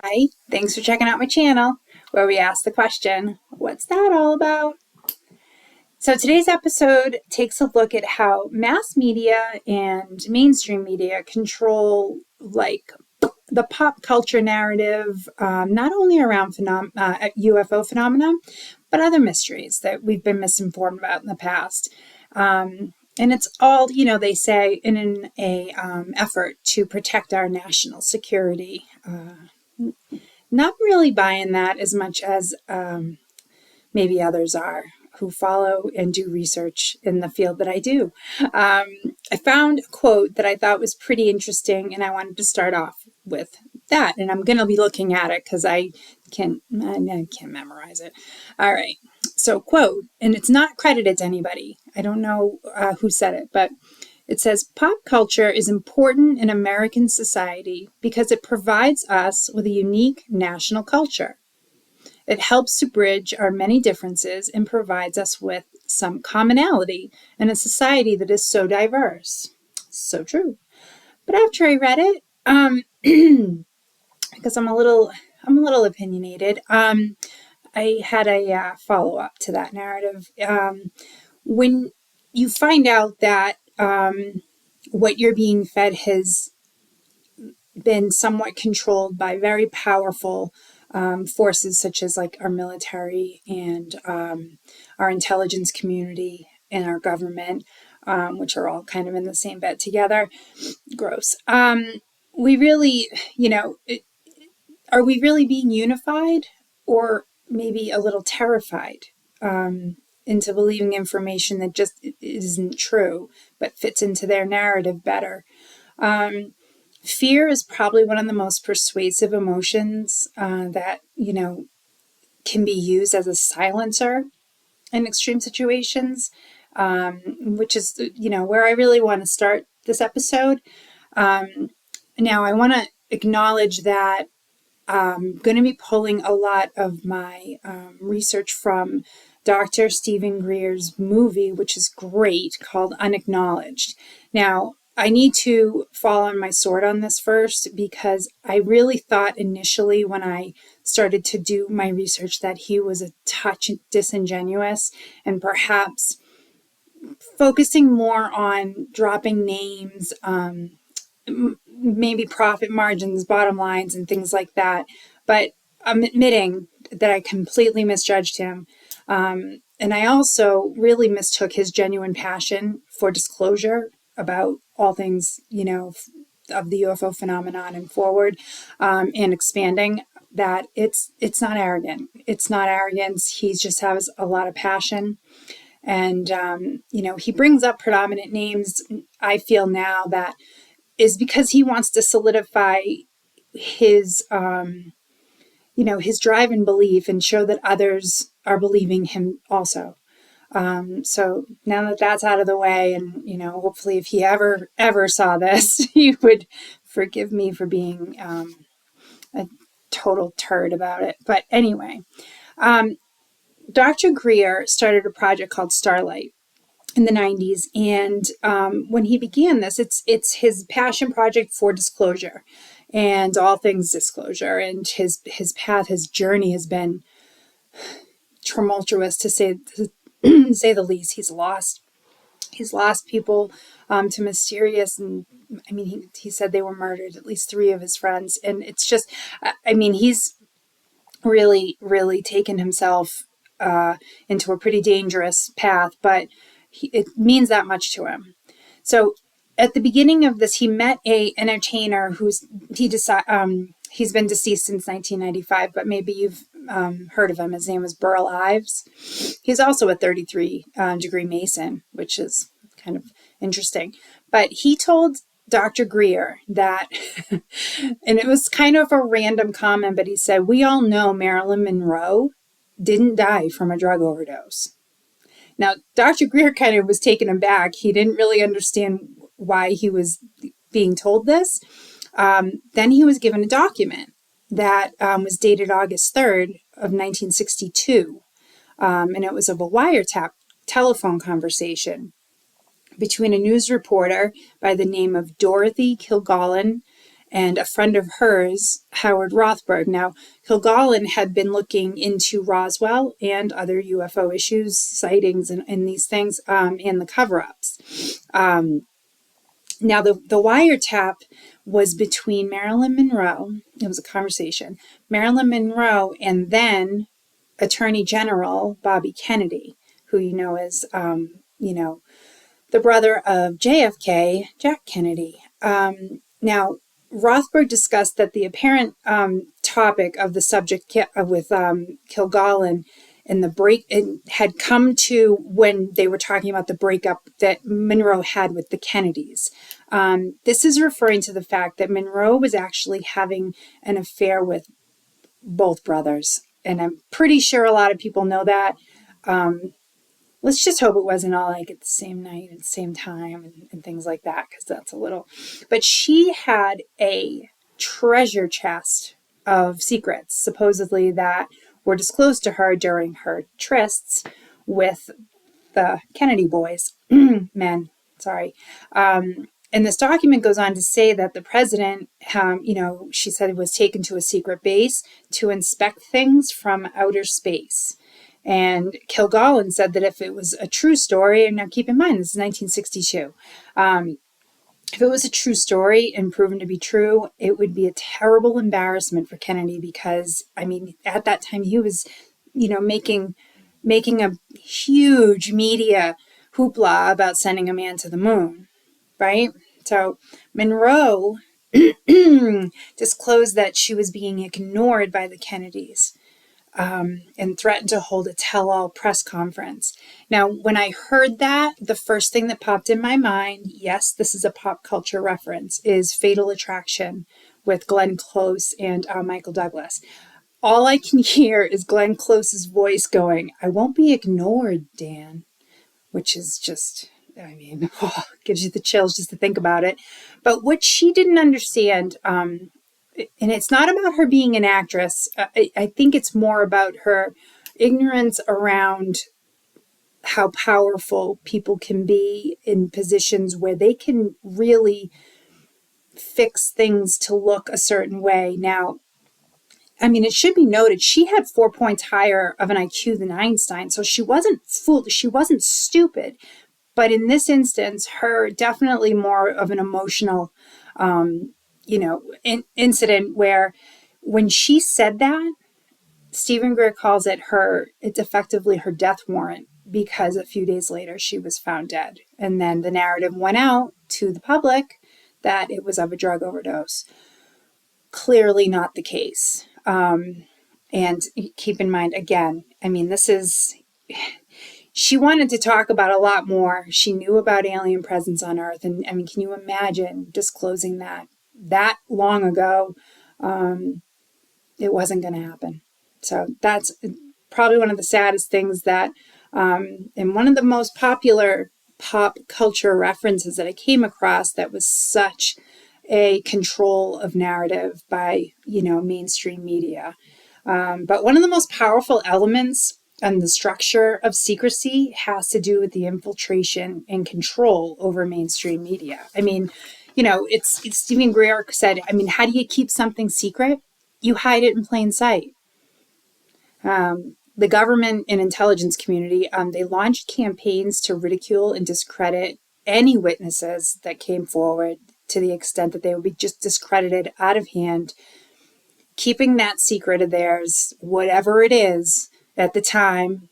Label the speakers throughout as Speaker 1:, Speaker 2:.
Speaker 1: Hi, thanks for checking out my channel where we ask the question, what's that all about? So today's episode takes a look at how mass media and mainstream media control the pop culture narrative, not only around UFO phenomena, but other mysteries that we've been misinformed about in the past. And it's all, they say in an effort to protect our national security. Not really buying that as much as maybe others are who follow and do research in the field that I do. I found a quote that I thought was pretty interesting, and I wanted to start off with that. And I'm going to be looking at it because I can't memorize it. All right. So, quote, and it's not credited to anybody. I don't know who said it, but it says, pop culture is important in American society because it provides us with a unique national culture. It helps to bridge our many differences and provides us with some commonality in a society that is so diverse. So true. But after I read it, because I'm a little opinionated, I had a follow up to that narrative. When you find out that what you're being fed has been somewhat controlled by very powerful forces such as like our military and our intelligence community and our government, which are all kind of in the same bed together. Gross. We really, are we really being unified or maybe a little terrified into believing information that just isn't true, but fits into their narrative better? Fear is probably one of the most persuasive emotions that, can be used as a silencer in extreme situations, which is, where I really want to start this episode. Now, I want to acknowledge that I'm going to be pulling a lot of my research from Dr. Stephen Greer's movie, which is great, called Unacknowledged. Now, I need to fall on my sword on this first because I really thought initially when I started to do my research that he was a touch disingenuous and perhaps focusing more on dropping names, maybe profit margins, bottom lines, and things like that. But I'm admitting that I completely misjudged him. And I also really mistook his genuine passion for disclosure about all things, of the UFO phenomenon and forward, and expanding that it's not arrogant. It's not arrogance. He just has a lot of passion. And, he brings up predominant names, I feel now, that is because he wants to solidify his, his drive and belief and show that others are believing him also. So now that that's out of the way, and, hopefully if he ever saw this, he would forgive me for being a total turd about it. But anyway, Dr. Greer started a project called Starlight in the 90s. And when he began this, it's his passion project for disclosure and all things disclosure. And his path, his journey has been tumultuous to say the least. He's lost people to mysterious, and I mean, he said they were murdered, at least 3 of his friends. And it's just, he's really, really taken himself into a pretty dangerous path, but it means that much to him. So at the beginning of this, he met a entertainer he's been deceased since 1995, but maybe you've heard of him. His name was Burl Ives. He's also a 33-degree Mason, which is kind of interesting. But he told Dr. Greer that, and it was kind of a random comment, but he said, we all know Marilyn Monroe didn't die from a drug overdose. Now, Dr. Greer kind of was taken aback. He didn't really understand why he was being told this. Then he was given a document that was dated August 3rd of 1962. And it was of a wiretap telephone conversation between a news reporter by the name of Dorothy Kilgallen and a friend of hers, Howard Rothberg. Now, Kilgallen had been looking into Roswell and other UFO issues, sightings, and these things, and the cover-ups. Now, the wiretap was between Marilyn Monroe. It was a conversation. Marilyn Monroe and then Attorney General Bobby Kennedy, who you know is, the brother of JFK, Jack Kennedy. Now, Rothberg discussed that the apparent topic of the subject with Kilgallen and the break it had come to when they were talking about the breakup that Monroe had with the Kennedys. This is referring to the fact that Monroe was actually having an affair with both brothers. And I'm pretty sure a lot of people know that. Let's just hope it wasn't all like at the same night, at the same time, and things like that, because that's a little. But she had a treasure chest of secrets, supposedly, that were disclosed to her during her trysts with the Kennedy boys, men, sorry. And this document goes on to say that the president, she said, was taken to a secret base to inspect things from outer space. And Kilgallen said that if it was a true story, and now keep in mind, this is 1962, if it was a true story and proven to be true, it would be a terrible embarrassment for Kennedy because, at that time he was, making a huge media hoopla about sending a man to the moon, right? So Monroe disclosed that she was being ignored by the Kennedys. And threatened to hold a tell-all press conference. Now, when I heard that, the first thing that popped in my mind, yes, this is a pop culture reference, is Fatal Attraction with Glenn Close and Michael Douglas. All I can hear is Glenn Close's voice going, "I won't be ignored, Dan," which is just, gives you the chills just to think about it. But what she didn't understand, and it's not about her being an actress. I think it's more about her ignorance around how powerful people can be in positions where they can really fix things to look a certain way. Now, it should be noted, she had 4 points higher of an IQ than Einstein, so she wasn't fooled. She wasn't stupid. But in this instance, her definitely more of an emotional incident where when she said that, Stephen Greer calls it's effectively her death warrant because a few days later she was found dead. And then the narrative went out to the public that it was of a drug overdose. Clearly not the case. And keep in mind, again, she wanted to talk about a lot more. She knew about alien presence on Earth. And can you imagine disclosing that long ago? It wasn't going to happen. So that's probably one of the saddest things that, and one of the most popular pop culture references that I came across that was such a control of narrative by, mainstream media. But one of the most powerful elements and the structure of secrecy has to do with the infiltration and control over mainstream media. It's Stephen Greer said, how do you keep something secret? You hide it in plain sight. The government and intelligence community, they launched campaigns to ridicule and discredit any witnesses that came forward to the extent that they would be just discredited out of hand, keeping that secret of theirs, whatever it is at the time,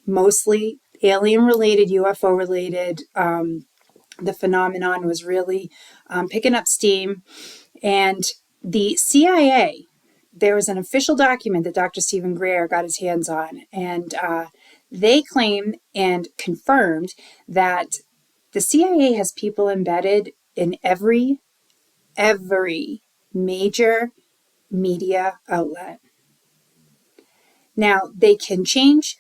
Speaker 1: mostly alien-related, UFO-related. The phenomenon was really picking up steam. And the CIA, there was an official document that Dr. Stephen Greer got his hands on, and they claim and confirmed that the CIA has people embedded in every major media outlet. Now, they can change,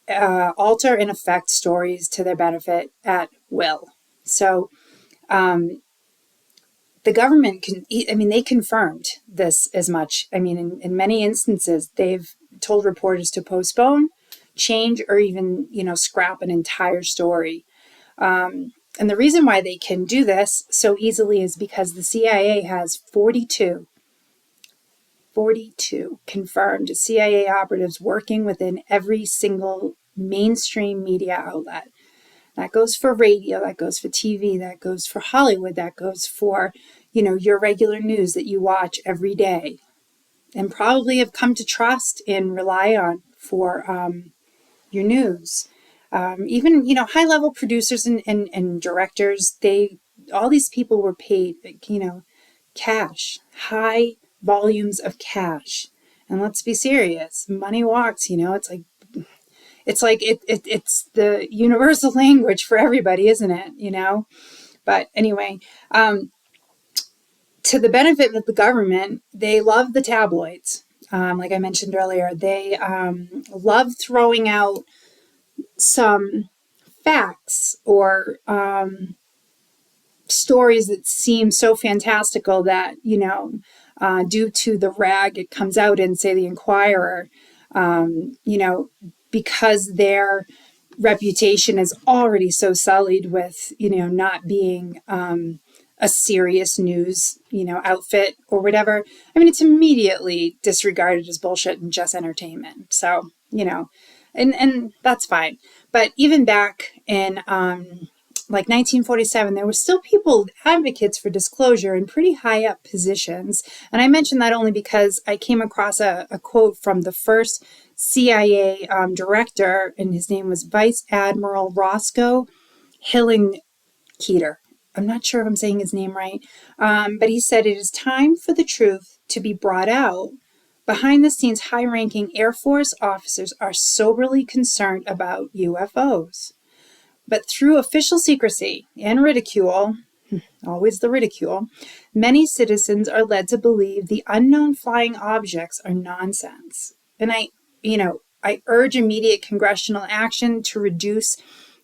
Speaker 1: alter, and affect stories to their benefit at will. So, the government they confirmed this as much. In many instances, they've told reporters to postpone, change, or even, scrap an entire story. And the reason why they can do this so easily is because the CIA has 42 confirmed CIA operatives working within every single mainstream media outlet. That goes for radio, that goes for TV, that goes for Hollywood, that goes for, your regular news that you watch every day and probably have come to trust and rely on for your news. Even, high-level producers and directors, all these people were paid, cash, high volumes of cash. And let's be serious, money walks, it's the universal language for everybody, isn't it? But anyway, to the benefit of the government, they love the tabloids. Like I mentioned earlier, they love throwing out some facts or stories that seem so fantastical that, due to the rag it comes out in, say, the Inquirer, because their reputation is already so sullied with, not being a serious news, outfit or whatever. I mean, it's immediately disregarded as bullshit and just entertainment. So, and that's fine. But even back in like 1947, there were still people, advocates for disclosure in pretty high up positions. And I mention that only because I came across a quote from the first CIA director, and his name was Vice Admiral Roscoe Hillenkoetter. I'm not sure if I'm saying his name right, but he said, "It is time for the truth to be brought out. Behind the scenes, high-ranking Air Force officers are soberly concerned about UFOs. But through official secrecy and ridicule," always the ridicule, "many citizens are led to believe the unknown flying objects are nonsense." And I urge immediate congressional action to reduce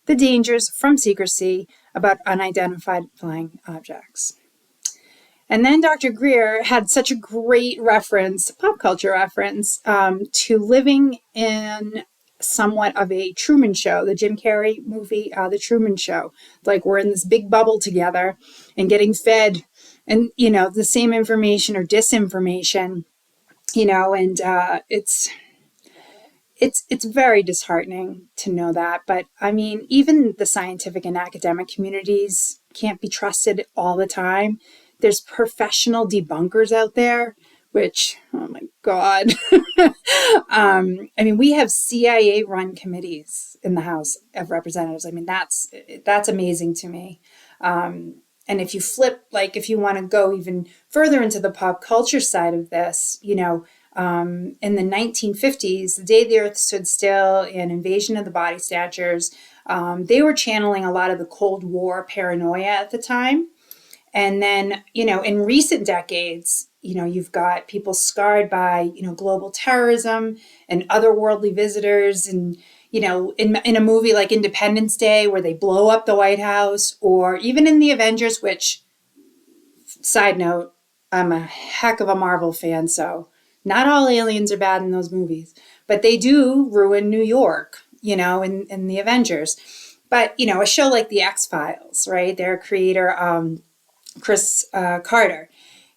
Speaker 1: the dangers from secrecy about unidentified flying objects. And then Dr. Greer had such a great reference, pop culture reference, to living in somewhat of a Truman Show, the Jim Carrey movie, The Truman Show. Like we're in this big bubble together and getting fed and, the same information or disinformation, and it's very disheartening to know that. But I mean, even the scientific and academic communities can't be trusted all the time. There's professional debunkers out there, which, oh my God. I mean, we have CIA run committees in the House of Representatives. I mean, that's amazing to me. And if you flip, like if you want to go even further into the pop culture side of this, in the 1950s, the day the Earth stood still and Invasion of the Body Snatchers, they were channeling a lot of the Cold War paranoia at the time. And then, in recent decades, you've got people scarred by, global terrorism and otherworldly visitors. And, in a movie like Independence Day, where they blow up the White House, or even in the Avengers, which, side note, I'm a heck of a Marvel fan, so not all aliens are bad in those movies, but they do ruin New York, in the Avengers. But, a show like The X-Files, right? Their creator, Chris Carter,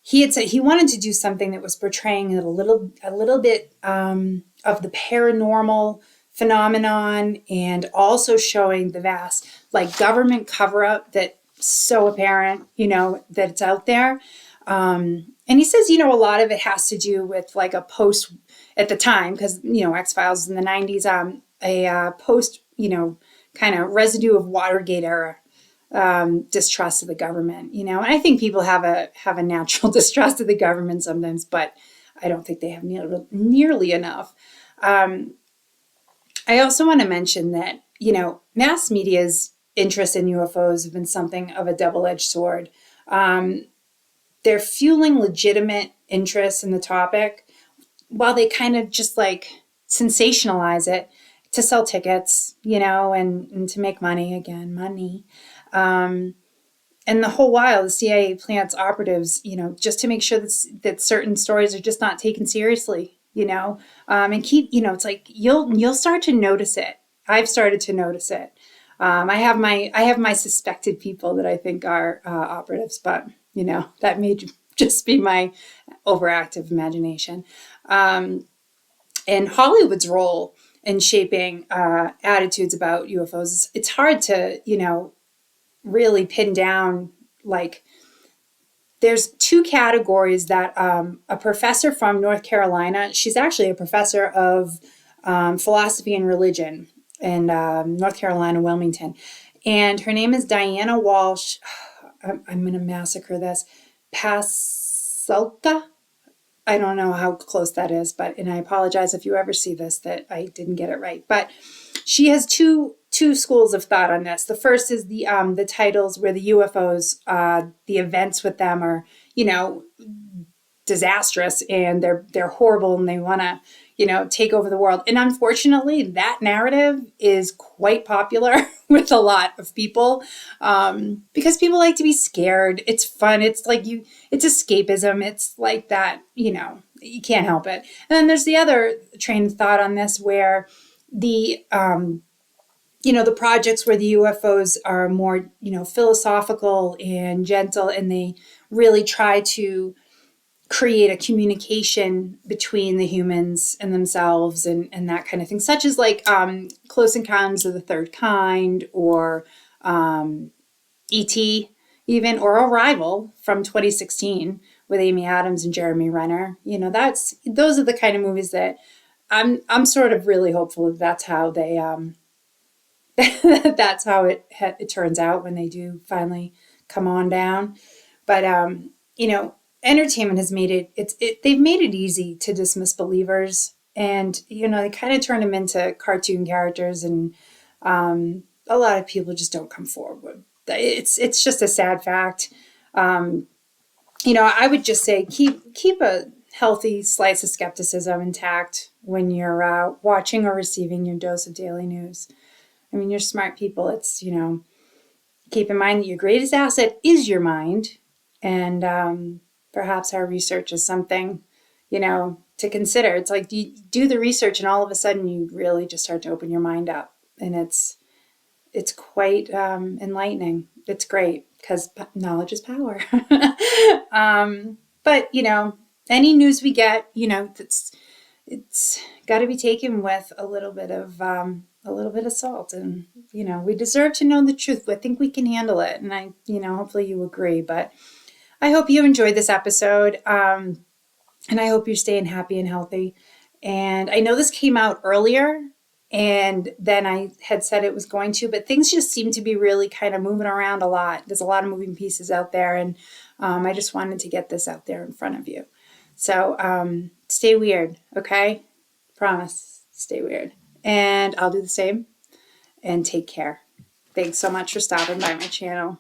Speaker 1: he had said he wanted to do something that was portraying a little bit of the paranormal phenomenon, and also showing the vast government cover-up that's so apparent, that it's out there. And he says, a lot of it has to do with a post at the time, because X-Files in the 90s, a post kind of residue of Watergate era distrust of the government, and I think people have a natural distrust of the government sometimes, but I don't think they have nearly enough. I also want to mention that, mass media's interest in UFOs have been something of a double-edged sword. They're fueling legitimate interest in the topic, while they kind of just sensationalize it to sell tickets, and to make money again, money. And the whole while, the CIA plants operatives, just to make sure that certain stories are just not taken seriously, and keep, it's you'll start to notice it. I've started to notice it. I have my suspected people that I think are operatives, but that may just be my overactive imagination. And Hollywood's role in shaping attitudes about UFOs, it's hard to really pin down. Like, there's two categories that a professor from North Carolina, she's actually a professor of philosophy and religion in North Carolina, Wilmington. And her name is Diana Walsh. I'm going to massacre this. Pasulka? I don't know how close that is, and I apologize if you ever see this that I didn't get it right. But she has two schools of thought on this. The first is the titles where the UFOs, the events with them are, disastrous, and they're horrible, and they want to take over the world. And unfortunately, that narrative is quite popular with a lot of people, because people like to be scared. It's fun. It's like it's escapism. It's like that, you can't help it. And then there's the other train of thought on this where the the projects where the UFOs are more, philosophical and gentle, and they really try to create a communication between the humans and themselves, and that kind of thing, such as like Close Encounters of the Third Kind, or E.T. even, or Arrival from 2016 with Amy Adams and Jeremy Renner. Those are the kind of movies that I'm sort of really hopeful that that's how they that's how it turns out when they do finally come on down. But entertainment has made they've made it easy to dismiss believers, and they kind of turn them into cartoon characters, and a lot of people just don't come forward. It's just a sad fact. I would just say keep a healthy slice of skepticism intact when you're watching or receiving your dose of daily news. I mean, you're smart people. It's, keep in mind that your greatest asset is your mind. And perhaps our research is something, to consider. It's like you do the research, and all of a sudden you really just start to open your mind up. And it's quite enlightening. It's great, because knowledge is power. But, any news we get, it's got to be taken with a little bit of salt, and we deserve to know the truth. I think we can handle it, and I hopefully you agree. But I hope you enjoyed this episode, and I hope you're staying happy and healthy. And I know this came out earlier and then I had said it was going to, but things just seem to be really kind of moving around a lot. There's a lot of moving pieces out there, and I just wanted to get this out there in front of you. So stay weird, okay? Promise, stay weird. And I'll do the same, and take care. Thanks so much for stopping by my channel.